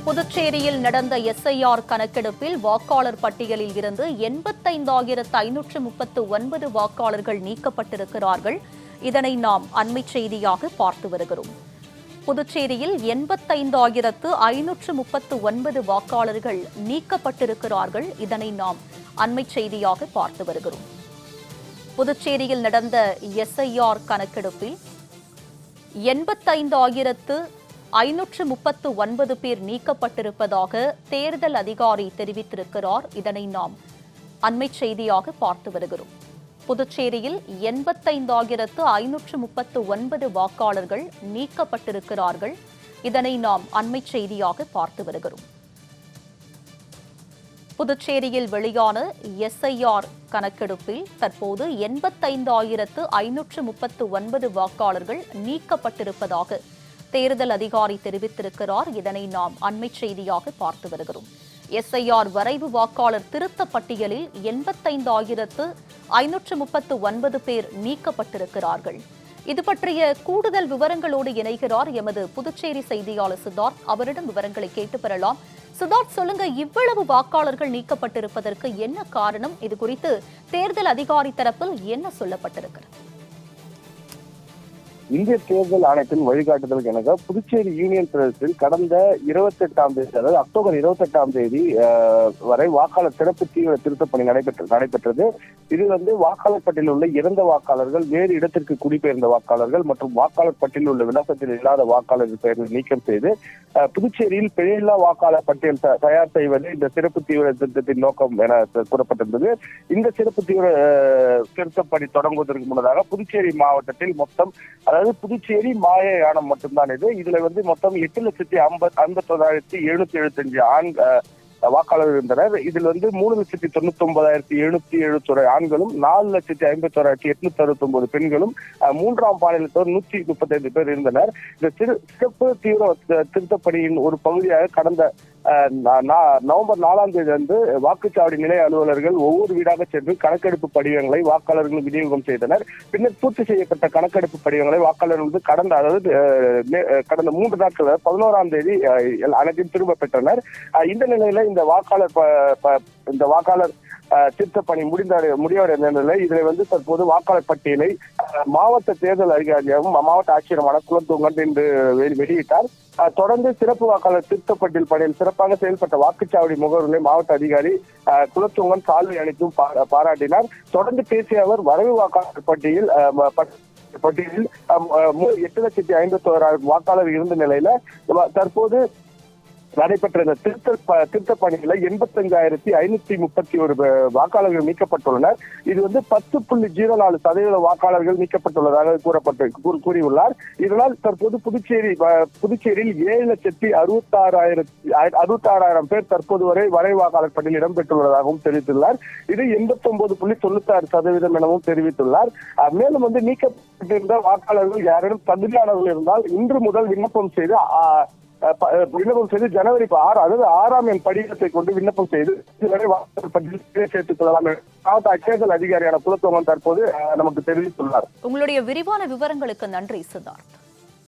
புதுச்சேரியில் நடந்த எஸ்ஐஆர் கணக்கெடுப்பில் வாக்காளர் பட்டியலில் இருந்து 85,539 வாக்காளர்கள் நீக்கப்பட்டிருக்கிறார்கள். இதனை நாம் அண்மை செய்தியாக பார்த்து வருகிறோம். புதுச்சேரியில் 85,539 வாக்காளர்கள் நீக்கப்பட்டிருக்கிறார்கள். இதனை நாம் அண்மை செய்தியாக பார்த்து வருகிறோம். புதுச்சேரியில் நடந்த எஸ்ஐஆர் கணக்கெடுப்பில் 85,539 பேர் நீக்கப்பட்டிருப்பதாக தேர்தல் அதிகாரி தெரிவித்திருக்கிறார். இதனை நாம் அண்மை செய்தியாக பார்த்து வருகிறோம். புதுச்சேரியில் 85,539 வாக்காளர்கள் நீக்கப்பட்டிருக்கிறார்கள். இதனை நாம் அண்மை செய்தியாக பார்த்து வருகிறோம். புதுச்சேரியில் வெளியான எஸ்ஐஆர் கணக்கெடுப்பில் தற்போது 85,539 வாக்காளர்கள் நீக்கப்பட்டிருப்பதாக தேர்தல் அதிகாரி தெரிவித்திருக்கிறார். இதனை நாம் அண்மை செய்தியாக பார்த்து வருகிறோம். எஸ்ஐஆர் வரைவு வாக்காளர் திருத்த பட்டியலில் 85,539 பேர் நீக்கப்பட்டிருக்கிறார்கள். இது பற்றிய கூடுதல் விவரங்களோடு இணைகிறார் எமது புதுச்சேரி செய்தியாளர் சித்தார்த். அவரிடம் விவரங்களை கேட்டு பெறலாம். சித்தார்த், சொல்லுங்க, இவ்வளவு வாக்காளர்கள் நீக்கப்பட்டிருப்பதற்கு என்ன காரணம்? இது குறித்து தேர்தல் அதிகாரி தரப்பில் என்ன சொல்லப்பட்டிருக்கிறது? இந்திய தேர்தல் ஆணையத்தின் வழிகாட்டுதலுக்கு இணங்க புதுச்சேரி யூனியன் பிரதேசத்தில் கடந்த 28ஆம் தேதி, அதாவது அக்டோபர் 28ஆம் தேதி வரை வாக்காளர் சிறப்பு தீவிர திருத்தப் பணி நடைபெற்றது. இது வாக்காளர் பட்டியலில் உள்ள இறந்த வாக்காளர்கள், வேறு இடத்திற்கு குடிபெயர்ந்த வாக்காளர்கள் மற்றும் வாக்காளர் பட்டியலில் உள்ள விண்ணப்பத்தில் இல்லாத வாக்காளர்கள் பெயர்கள் நீக்கம் செய்து புதுச்சேரியில் பிழையில்லா வாக்காளர் பட்டியல் தயார் செய்வது இந்த சிறப்பு தீவிர திருத்தத்தின் நோக்கம் என கூறப்பட்டிருந்தது. இந்த சிறப்பு தீவிர திருத்தப் பணி தொடங்குவதற்கு முன்னதாக புதுச்சேரி மாவட்டத்தில் மொத்தம், அதாவது புதுச்சேரி மாய யானம் மட்டும்தான் இதுல மொத்தம் 8,59,775 வாக்காளர்கள் இருந்தனர். இதில் 3,99,771 ஆண்களும் 4,51,869 பெண்களும், மூன்றாம் பாலினத்தோர் 135 பேர் இருந்தனர். இந்த சிறப்பு தீவிர திருத்தப்பணியின் ஒரு பகுதியாக கடந்த நவம்பர் 4ஆம் தேதி வாக்குச்சாவடி நிலைய அலுவலர்கள் ஒவ்வொரு வீடாக சென்று கணக்கெடுப்பு படிவங்களை வாக்காளர்கள் விநியோகம் செய்தனர். பின்னர் பூர்த்தி செய்யப்பட்ட கணக்கெடுப்பு படிவங்களை வாக்காளர்கள் கடந்த 3 நாட்கள் 11ஆம் தேதி அனைத்தையும் திரும்ப பெற்றனர். இந்த நிலையில இந்த வாக்காளர் திருத்த பணி முடிவடைந்த நிலை. இதுல தற்போது வாக்காளர் பட்டியலை மாவட்ட தேர்தல் அதிகாரியாகவும் மாவட்ட ஆட்சியருமான குலத்துங்கன் என்று வெளியிட்டார். தொடர்ந்து சிறப்பு வாக்காளர் திருத்தப்பட்டியல் பணியில் சிறப்பாக செயல்பட்ட வாக்குச்சாவடி முகவர்களை மாவட்ட அதிகாரி குலத்துங்கன் சால்வை அளித்தும் பாராட்டினார். தொடர்ந்து பேசிய அவர் வரைவு வாக்காளர் பட்டியலில் 8,51,000 வாக்காளர் இருந்த நிலையில தற்போது நடைபெற்ற இந்த திருத்த பணிகளை 85,531 வாக்காளர்கள் நீக்கப்பட்டுள்ளனர். இது 10.04% வாக்காளர்கள் நீக்கப்பட்டுள்ளதாக கூறியுள்ளார். இதனால் தற்போது புதுச்சேரியில் 7,66,000 பேர் தற்போது வரை வரைவு வாக்காளர் பட்டியலில் இடம்பெற்றுள்ளதாகவும் தெரிவித்துள்ளார். இது 89.96% எனவும் தெரிவித்துள்ளார். மேலும் நீக்கப்பட்டிருந்த வாக்காளர்கள் யாரும் தகுதியானவர்கள் இருந்தால் இன்று முதல் விண்ணப்பம் செய்து ஜனவரி 6ஆம் எண் படிவத்தை கொண்டு விண்ணப்பம் செய்து இதுவரை வாக்காளர் பட்டியலில் சேர்த்துக் கொள்ளலாம் மாவட்ட தேர்தல் அதிகாரியான குலத்தோங்கன் தற்போது நமக்கு தெரிவித்துள்ளார். உங்களுடைய விரிவான விவரங்களுக்கு நன்றி சித்தார்த்.